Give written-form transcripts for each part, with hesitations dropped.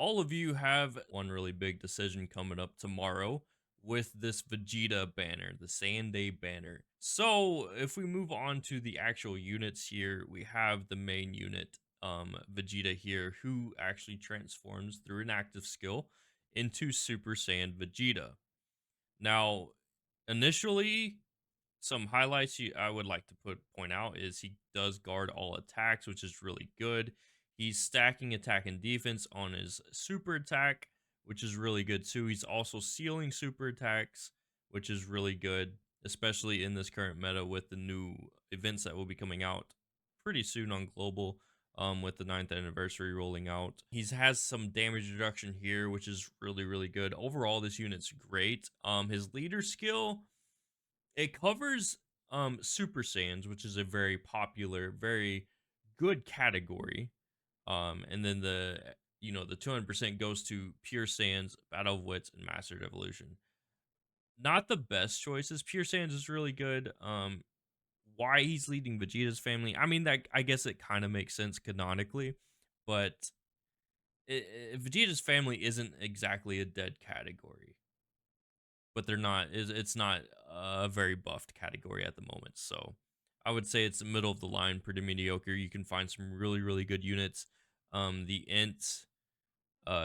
all of you have one really big decision coming up tomorrow with this Vegeta banner, the Saiyan Day banner. So, if we move on to the actual units here, we have the main unit, Vegeta here, who actually transforms through an active skill into Super Saiyan Vegeta. Now, initially, some highlights I would like to point out is he does guard all attacks, which is really good. He's stacking attack and defense on his super attack, which is really good too. He's also sealing super attacks, which is really good, especially in this current meta with the new events that will be coming out pretty soon on global. With the 9th anniversary rolling out, he has some damage reduction here, which is really good. Overall, this unit's great. His leader skill, it covers Super Saiyans, which is a very popular, very good category. And then the 200% goes to Pure Saiyans, Battle of Wits, and Mastered Evolution. Not the best choices. Pure Saiyans is really good. Why he's leading Vegeta's family? I mean, that I guess it kind of makes sense canonically, but Vegeta's family isn't exactly a dead category, but they're not. It's not a very buffed category at the moment. So I would say it's the middle of the line, pretty mediocre. You can find some really good units. The Int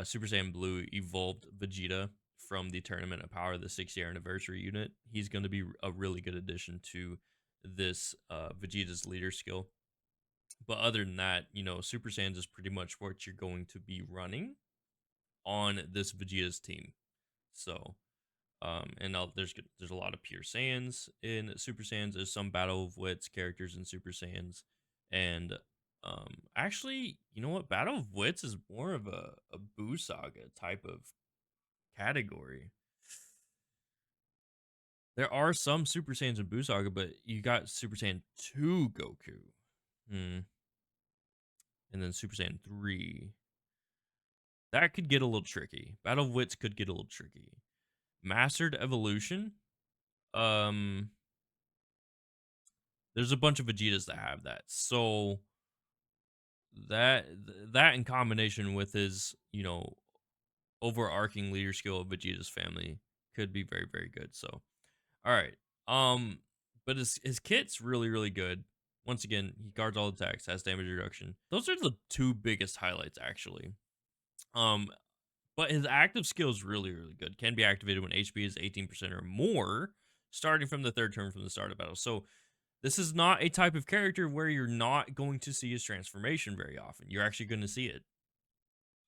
Super Saiyan Blue evolved Vegeta from the Tournament of Power, the 6-year anniversary unit. He's going to be a really good addition to this Vegeta's leader skill. But other than that, Super Saiyans is pretty much what you're going to be running on this Vegeta's team. So and there's a lot of pure Saiyans in Super Saiyans. There's some Battle of Wits characters in Super Saiyans, and actually, you know what? Battle of Wits is more of a Buu Saga type of category. There are some Super Saiyans in Buu Saga, but you got Super Saiyan 2 Goku, and then Super Saiyan 3. That could get a little tricky. Battle of Wits could get a little tricky. Mastered Evolution. Um, There's a bunch of Vegetas that have that. So that that in combination with his, overarching leader skill of Vegeta's family could be very good. So, all right. But his kit's really good. Once again, he guards all attacks, has damage reduction. Those are the two biggest highlights actually. Um but his active skill is really good. Can be activated when HP is 18% or more, starting from the third turn from the start of battle. So this is not a type of character where you're not going to see his transformation very often. You're actually going to see it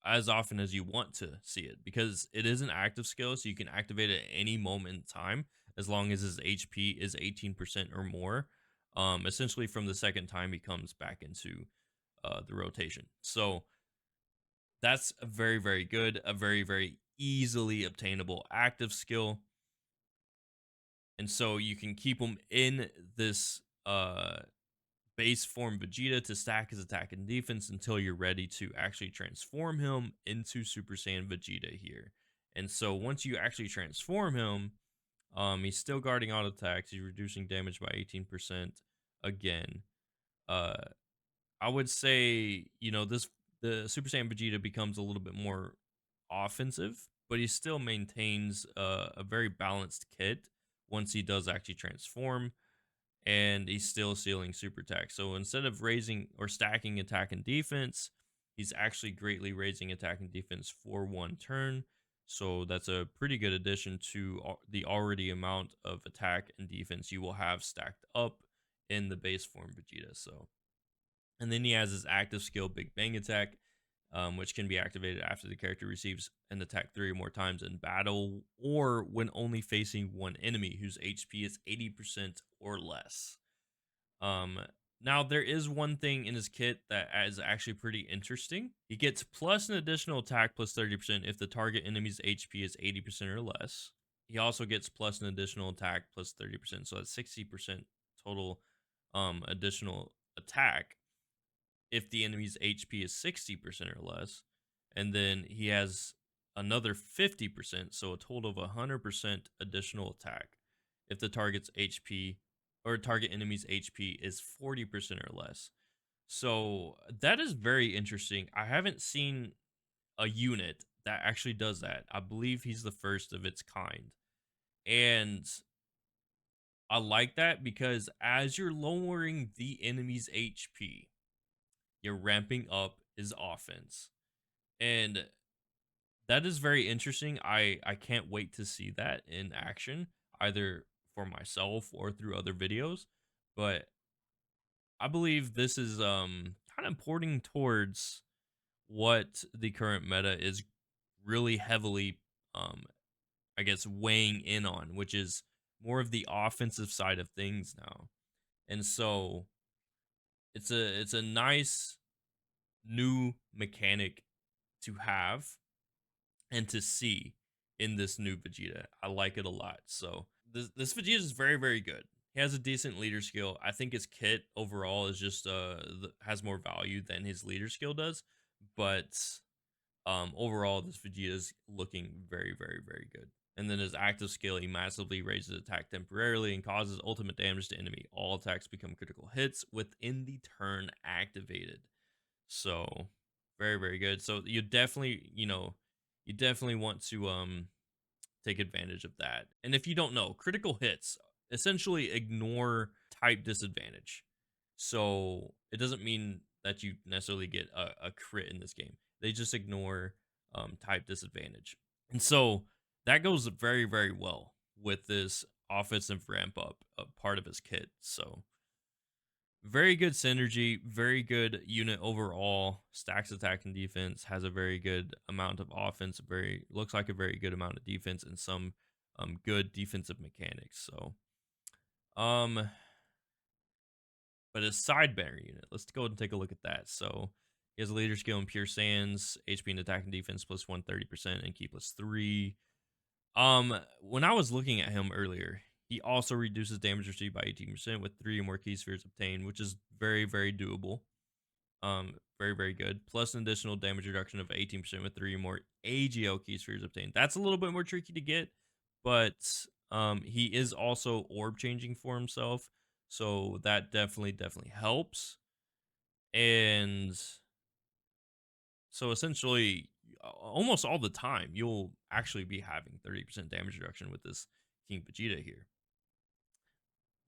as often as you want to see it because it is an active skill, so you can activate it at any moment in time as long as his HP is 18% or more. Essentially, from the second time he comes back into the rotation. So that's a very good, a very easily obtainable active skill. And so you can keep him in this base form Vegeta to stack his attack and defense until you're ready to actually transform him into Super Saiyan Vegeta here. And so once you actually transform him, he's still guarding auto attacks. He's reducing damage by 18% again. Uh, I would say, the Super Saiyan Vegeta becomes a little bit more offensive, but he still maintains a very balanced kit once he does actually transform, and he's still sealing super attack. So instead of raising or stacking attack and defense, he's actually greatly raising attack and defense for one turn. So that's a pretty good addition to the already amount of attack and defense you will have stacked up in the base form Vegeta. So, and then he has his active skill, Big Bang Attack, which can be activated after the character receives an attack 3 or more times in battle, or when only facing one enemy whose HP is 80% or less. Um, Now, there is one thing in his kit that is actually pretty interesting. He gets plus an additional attack plus 30% if the target enemy's HP is 80% or less. He also gets plus an additional attack plus 30%, so that's 60% total additional attack if the enemy's HP is 60% or less. And then he has another 50%, so a total of 100% additional attack if the target's HP or target enemy's HP is 40% or less. So that is very interesting. I haven't seen a unit that actually does that. I believe he's the first of its kind. And I like that because as you're lowering the enemy's HP, you're ramping up his offense. And that is very interesting. I can't wait to see that in action, either for myself or through other videos. But I believe this is kind of porting towards what the current meta is really heavily I guess weighing in on, which is more of the offensive side of things now. And so it's a nice new mechanic to have and to see in this new Vegeta. I like it a lot. So this Vegeta is very very good. He has a decent leader skill. I think his kit overall is just has more value than his leader skill does, but overall this Vegeta is looking very very very good. And then his active skill, he massively raises attack temporarily and causes ultimate damage to enemy. All attacks become critical hits within the turn activated. So very, very good. So you definitely, you definitely want to take advantage of that. And if you don't know, critical hits essentially ignore type disadvantage. So it doesn't mean that you necessarily get a crit in this game. They just ignore type disadvantage. And so that goes very, very well with this offensive ramp up part of his kit. So very good synergy, very good unit overall. Stacks attack and defense, has a very good amount of offense, very looks like a very good amount of defense and some good defensive mechanics. So um but his side banner unit, let's go ahead and take a look at that. So he has a leader skill in pure sands, HP and attack and defense plus 130% and key plus 3. When I was looking at him earlier, he also reduces damage received by 18% with 3 or more key spheres obtained, which is very, very doable. Very, very good. Plus an additional damage reduction of 18% with 3 or more AGL key spheres obtained. That's a little bit more tricky to get, but he is also orb changing for himself, so that definitely helps. And so essentially, almost all the time, you'll actually be having 30% damage reduction with this King Vegeta here.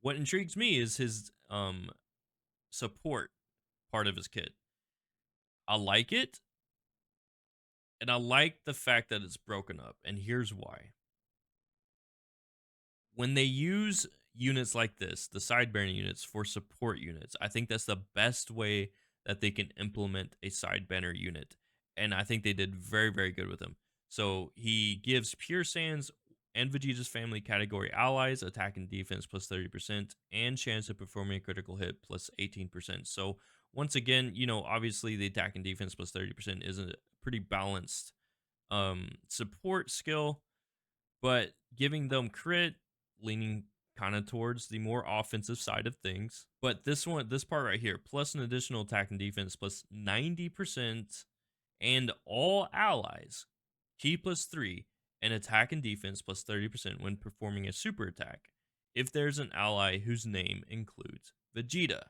What intrigues me is his support part of his kit. I like it, and I like the fact that it's broken up, and here's why. When they use units like this, the side banner units for support units, I think that's the best way that they can implement a side banner unit. And I think they did very, very good with them. So he gives Pure Sands and Vegeta's family category allies attack and defense plus 30% and chance of performing a critical hit plus 18%. So once again, obviously the attack and defense plus 30% is a pretty balanced support skill, but giving them crit, leaning kind of towards the more offensive side of things. But this part right here, plus an additional attack and defense plus 90% and all allies, key plus 3, and attack and defense plus 30% when performing a super attack, if there's an ally whose name includes Vegeta.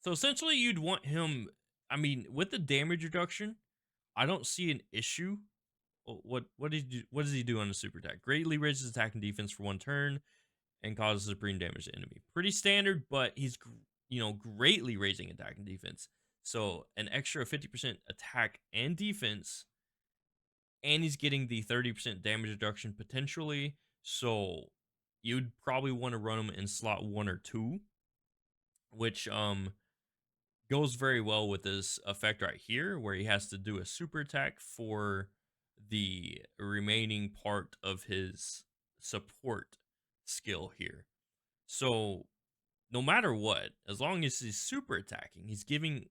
So essentially, you'd want him, I mean, with the damage reduction, I don't see an issue. What does he do on a super attack? Greatly raises attack and defense for 1 turn and causes supreme damage to enemy. Pretty standard, but he's greatly raising attack and defense. So an extra 50% attack and defense, and he's getting the 30% damage reduction potentially. So you'd probably want to run him in slot 1 or 2, which goes very well with this effect right here, where he has to do a super attack for the remaining part of his support skill here. So no matter what, as long as he's super attacking, he's giving,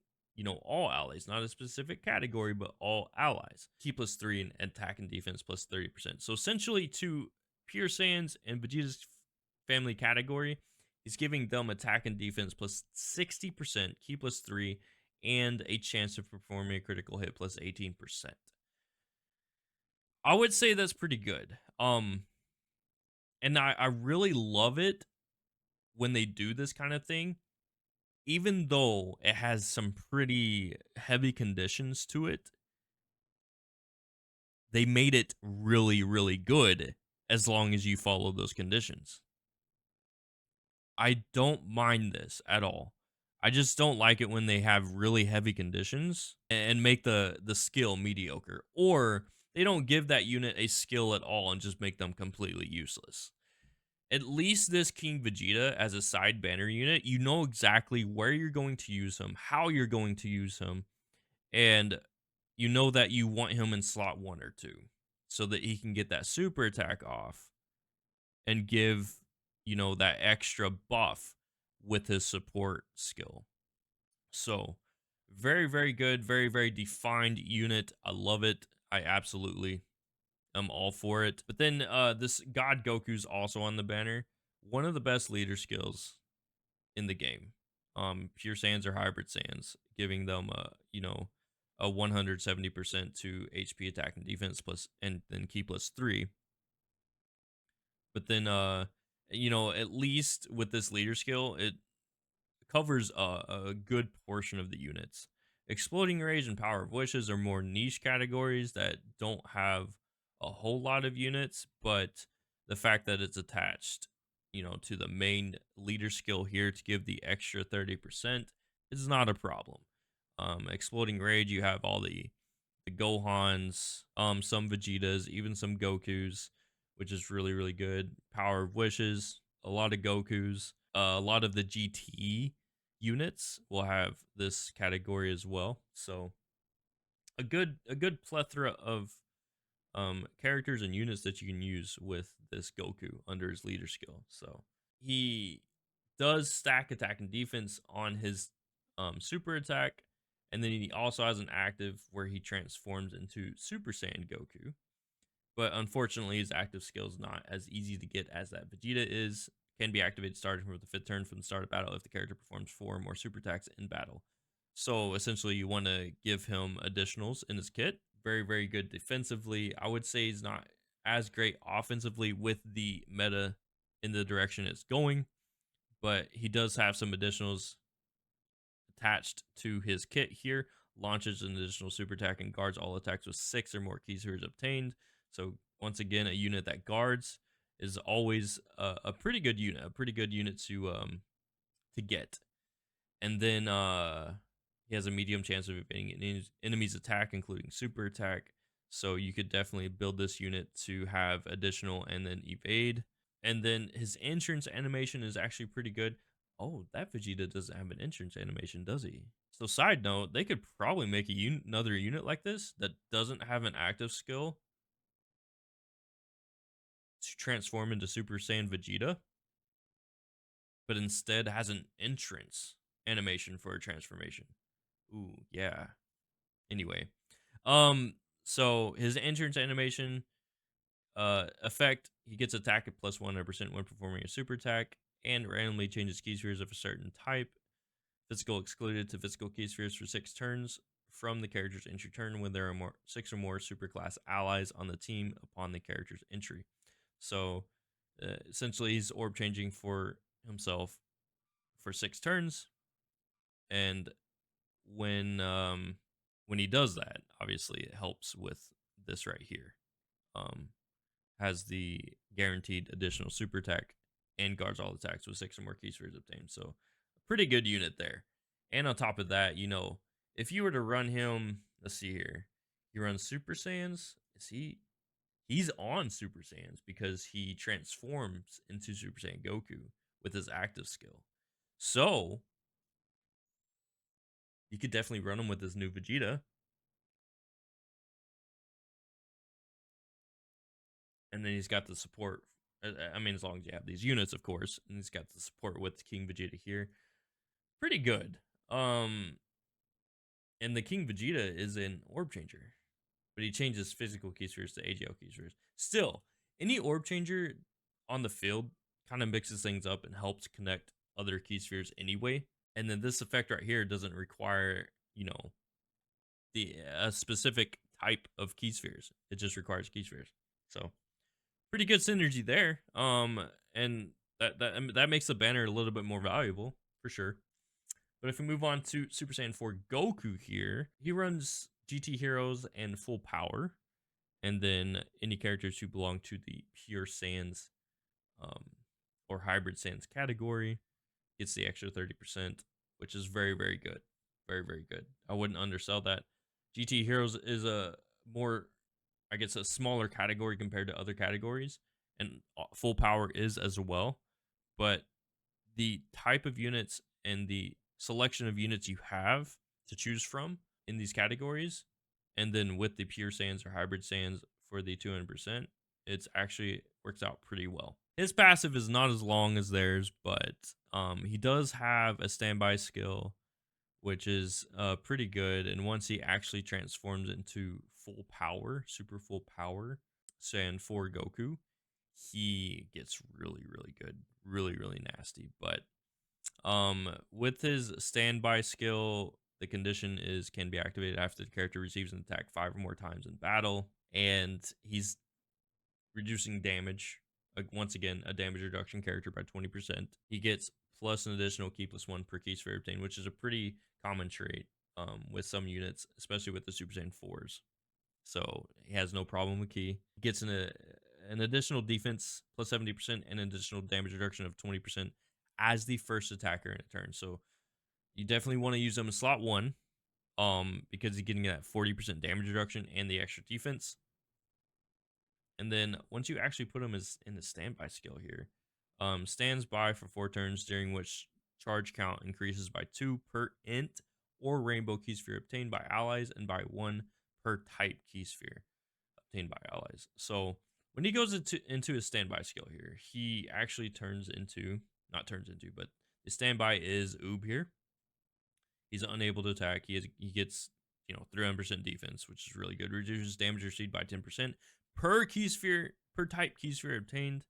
all allies, not a specific category, but all allies, key plus 3 and attack and defense plus 30%. So essentially to Pure Saiyans and Vegeta's family category, he's giving them attack and defense plus 60%, key plus 3, and a chance of performing a critical hit plus 18%. I would say that's pretty good. And I really love it when they do this kind of thing, even though it has some pretty heavy conditions to it. they made it really, really good as long as you follow those conditions. I don't mind this at all. I just don't like it when they have really heavy conditions and make the skill mediocre, or they don't give that unit a skill at all and just make them completely useless. At least this King Vegeta as a side banner unit, you know exactly where you're going to use him, how you're going to use him, and you know that you want him in slot 1 or 2 so that he can get that super attack off and give, that extra buff with his support skill. So, very, very good, very, very defined unit. I love it. I absolutely am all for it. But then this God Goku's also on the banner. One of the best leader skills in the game. Pure Saiyans or Hybrid Saiyans, giving them a 170% to HP attack and defense plus and then key plus 3. But then at least with this leader skill, it covers a good portion of the units. Exploding Rage and Power of Wishes are more niche categories that don't have a whole lot of units, but the fact that it's attached, to the main leader skill here to give the extra 30% is not a problem. Exploding Rage, you have all the Gohans, some Vegetas, even some Gokus, which is really, really good. Power of Wishes, a lot of Gokus, a lot of the GT units will have this category as well. So a good plethora of characters and units that you can use with this Goku under his leader skill. So he does stack attack and defense on his super attack, and then he also has an active where he transforms into Super Saiyan Goku. But unfortunately, his active skill is not as easy to get as that Vegeta is. Can be activated starting from the 5th turn from the start of battle if the character performs 4 or more super attacks in battle. So essentially, you want to give him additionals in his kit. Very, very good defensively. I would say he's not as great offensively with the meta in the direction it's going, but he does have some additionals attached to his kit here. Launches an additional super attack and guards all attacks with 6 or more key spheres obtained. So once again, a unit that guards is always a pretty good unit, to get. And then he has a medium chance of evading an enemy's attack, including super attack. So you could definitely build this unit to have additional and then evade. And then his entrance animation is actually pretty good. Oh, that Vegeta doesn't have an entrance animation, does he? So side note, they could probably make another unit like this that doesn't have an active skill to transform into Super Saiyan Vegeta, but instead has an entrance animation for a transformation. Ooh, yeah. Anyway, so his entrance animation effect, he gets attack at plus 100% when performing a super attack, and randomly changes key spheres of a certain type. Physical excluded to physical key spheres for 6 turns from the character's entry turn when there are 6 or more super class allies on the team upon the character's entry. So essentially, he's orb changing for himself for 6 turns, and when he does that, obviously it helps with this right here. Has the guaranteed additional super attack and guards all attacks with 6 or more key spheres obtained. So a pretty good unit there. And on top of that, if you were to run him, let's see here, he runs Super Saiyans. He's on Super Saiyans because he transforms into Super Saiyan Goku with his active skill. So you could definitely run him with his new Vegeta. And then he's got the support. I mean, as long as you have these units, of course. And he's got the support with King Vegeta here. Pretty good. And the King Vegeta is an orb changer, but he changes physical key spheres to AGL key spheres. Still, any orb changer on the field kind of mixes things up and helps connect other key spheres anyway. And then this effect right here doesn't require, a specific type of key spheres. It just requires key spheres. So pretty good synergy there. And that makes the banner a little bit more valuable for sure. But if we move on to Super Saiyan 4 Goku here, he runs GT Heroes and full power. And then any characters who belong to the pure Saiyans um, or hybrid Saiyans category gets the extra 30%, which is very, very good. Very, very good. I wouldn't undersell that. GT Heroes is a more, I guess, a smaller category compared to other categories, and full power is as well. But the type of units and the selection of units you have to choose from in these categories, and then with the pure Saiyans or hybrid Saiyans for the 200%, it's actually works out pretty well. His passive is not as long as theirs, but he does have a standby skill, which is pretty good. And once he actually transforms into full power, super full power, Saiyan 4 Goku, he gets really, really good, really, really nasty. But with his standby skill, the condition is can be activated after the character receives an attack 5 or more times in battle, and he's reducing damage. Once again, a damage reduction character by 20%. He gets plus an additional key plus 1 per key sphere obtained, which is a pretty common trait with some units, especially with the Super Saiyan 4s. So he has no problem with key. He gets an additional defense plus 70% and an additional damage reduction of 20% as the first attacker in a turn. So you definitely want to use him in slot 1 because he's getting that 40% damage reduction and the extra defense. And then once you actually put him as in the standby skill here, stands by for 4 turns, during which charge count increases by 2 per int or rainbow key sphere obtained by allies, and by 1 per type key sphere obtained by allies. So when he goes into his standby skill here, he actually but the standby is Oob here. He's unable to attack. He gets 300% defense, which is really good. Reduces damage received by 10% per type key sphere obtained,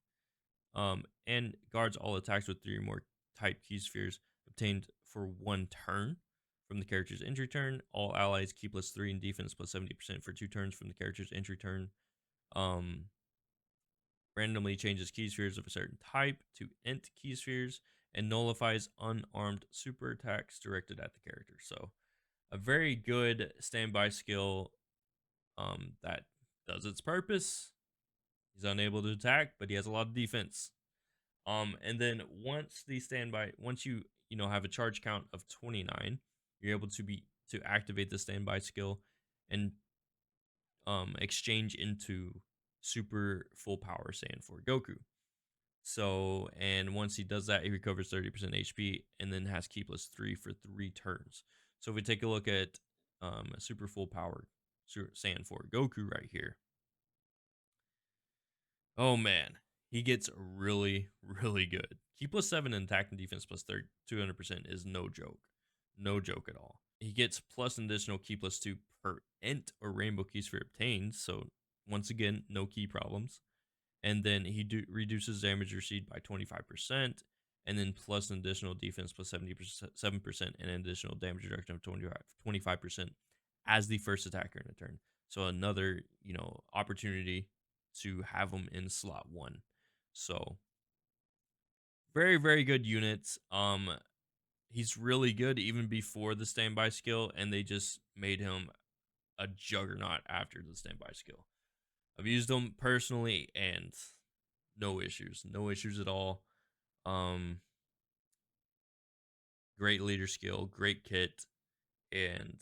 and guards all attacks with 3 or more type key spheres obtained for 1 turn from the character's entry turn. All allies keep plus 3 in defense plus 70% for 2 turns from the character's entry turn. Randomly changes key spheres of a certain type to int key spheres, and nullifies unarmed super attacks directed at the character. So a very good standby skill that does its purpose. He's unable to attack, but he has a lot of defense. And then once you have a charge count of 29, you're able to activate the standby skill and exchange into super full power Saiyan 4 Goku. So, and once he does that, he recovers 30% HP and then has key plus 3 for 3 turns. So if we take a look at a super full power Saiyan 4 Goku right here, oh man, he gets really, really good. Key plus 7 and attack and defense plus 200% is no joke. No joke at all. He gets plus an additional key plus 2 per int or rainbow key sphere obtained. So once again, no key problems. And then he reduces damage received by 25%, and then plus an additional defense plus 7% and an additional damage reduction of 25% as the first attacker in a turn. So another, opportunity to have him in slot 1. So very, very good units. He's really good even before the standby skill, and they just made him a juggernaut after the standby skill. I've used them personally and no issues at all. Great leader skill, great kit, and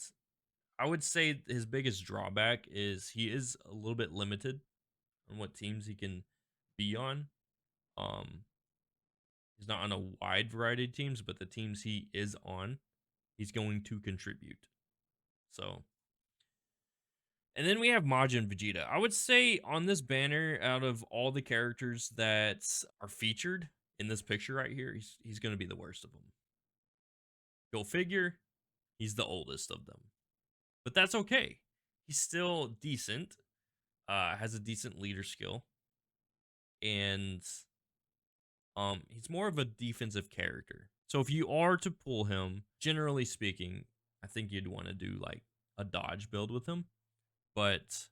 I would say his biggest drawback is he is a little bit limited on what teams he can be on. He's not on a wide variety of teams, but the teams he is on, he's going to contribute. So, and then we have Majin Vegeta. I would say on this banner, out of all the characters that are featured in this picture right here, he's going to be the worst of them. Go figure, he's the oldest of them. But that's okay. He's still decent, has a decent leader skill, and he's more of a defensive character. So if you are to pull him, generally speaking, I think you'd want to do like a dodge build with him. But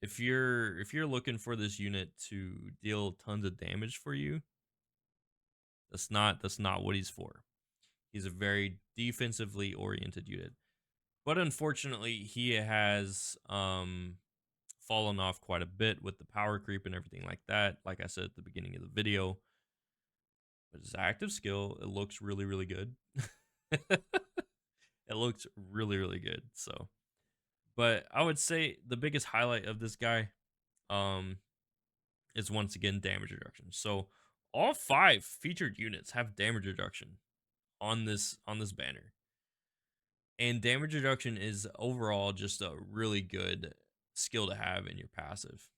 if you're looking for this unit to deal tons of damage for you, that's not what he's for. He's a very defensively oriented unit. But unfortunately, he has fallen off quite a bit with the power creep and everything like that. Like I said at the beginning of the video, but his active skill, it looks really, really good. It looks really, really good. So, but I would say the biggest highlight of this guy, um, is once again damage reduction. So all 5 featured units have damage reduction on this banner. And damage reduction is overall just a really good skill to have in your passive.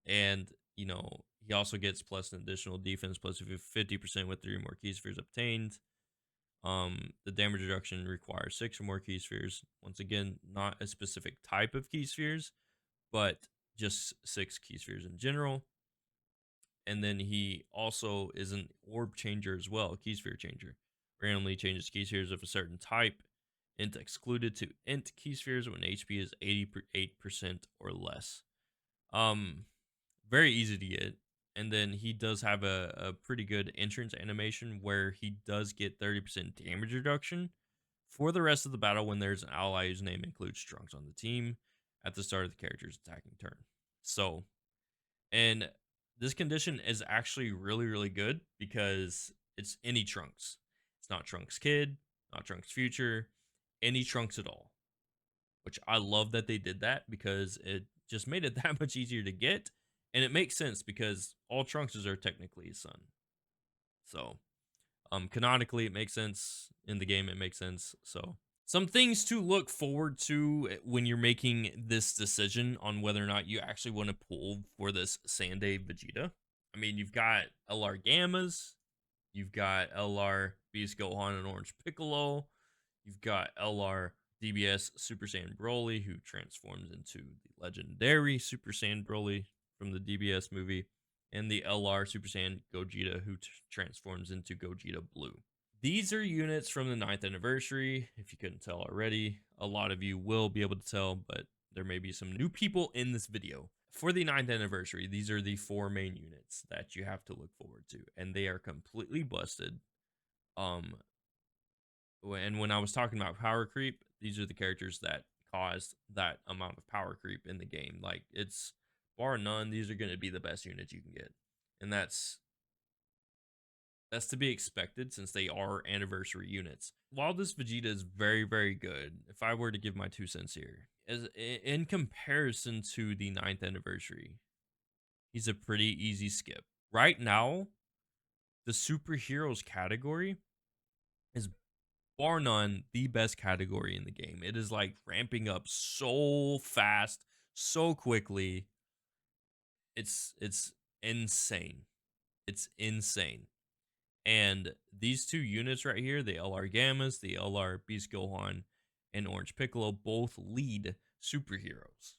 And, he also gets plus an additional defense plus 50% with 3 or more key spheres obtained. The damage reduction requires 6 or more key spheres. Once again, not a specific type of key spheres, but just 6 key spheres in general. And then he also is an orb changer as well, key sphere changer. Randomly changes key spheres of a certain type, int excluded, to int key spheres when HP is 88% or less. Very easy to get. And then he does have a pretty good entrance animation where he does get 30% damage reduction for the rest of the battle when there's an ally whose name includes Trunks on the team at the start of the character's attacking turn. So, and this condition is actually really, really good because it's any Trunks. It's not Trunks Kid, not Trunks Future, any Trunks at all. Which I love that they did that because it just made it that much easier to get. And it makes sense because all Trunkses are technically his son. So, canonically, it makes sense. In the game, it makes sense. So, some things to look forward to when you're making this decision on whether or not you actually want to pull for this Sunday Vegeta. I mean, you've got LR Gammas, you've got LR Beast Gohan and Orange Piccolo, you've got LR DBS Super Saiyan Broly, who transforms into the legendary Super Saiyan Broly from the DBS movie, and the LR Super Saiyan Gogeta, who transforms into Gogeta Blue. These are units from the 9th anniversary. If you couldn't tell already, a lot of you will be able to tell, but there may be some new people in this video. For the 9th anniversary, these are the 4 main units that you have to look forward to, and they are completely busted. And when I was talking about power creep, these are the characters that caused that amount of power creep in the game. Like, it's bar none, these are going to be the best units you can get. And that's to be expected since they are anniversary units. While this Vegeta is very, very good, if I were to give my 2 cents here, as in comparison to the 9th anniversary, he's a pretty easy skip. Right now, the superheroes category is bar none the best category in the game. It is like ramping up so fast, so quickly. It's insane. It's insane. And these 2 units right here, the LR Gammas, the LR Beast Gohan, and Orange Piccolo, both lead superheroes.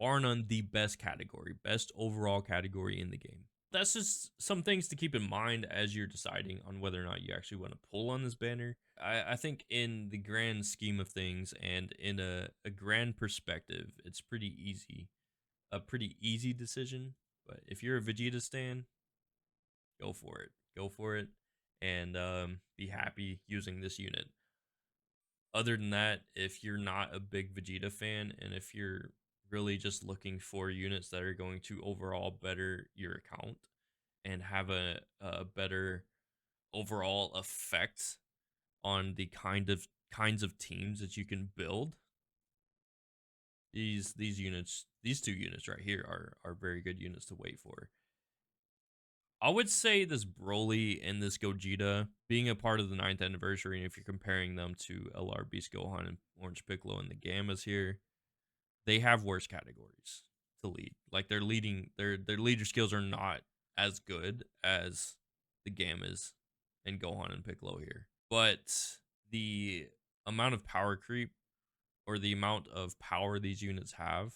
Bar none the best category, best overall category in the game. That's just some things to keep in mind as you're deciding on whether or not you actually want to pull on this banner. I think in the grand scheme of things and in a grand perspective, it's pretty easy. A pretty easy decision. But if you're a Vegeta stan, go for it. Go for it and be happy using this unit. Other than that, if you're not a big Vegeta fan and if you're really just looking for units that are going to overall better your account and have a better overall effect on the kinds of teams that you can build, these 2 units right here are very good units to wait for. I would say this Broly and this Gogeta being a part of the 9th anniversary, and if you're comparing them to LR Beast Gohan and Orange Piccolo and the Gammas here, they have worse categories to lead. Like their leader skills are not as good as the Gammas and Gohan and Piccolo here. But the amount of power creep or the amount of power these units have,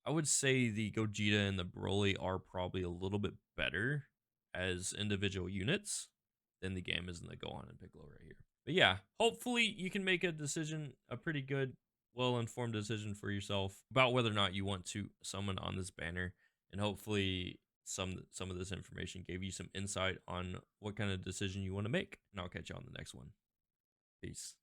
I would say the Gogeta and the Broly are probably a little bit better as individual units than the Gammas and the Gohan and Piccolo right here. But yeah, hopefully you can make a decision, a pretty good, well-informed decision for yourself about whether or not you want to summon on this banner. And hopefully some of this information gave you some insight on what kind of decision you want to make. And I'll catch you on the next one. Peace.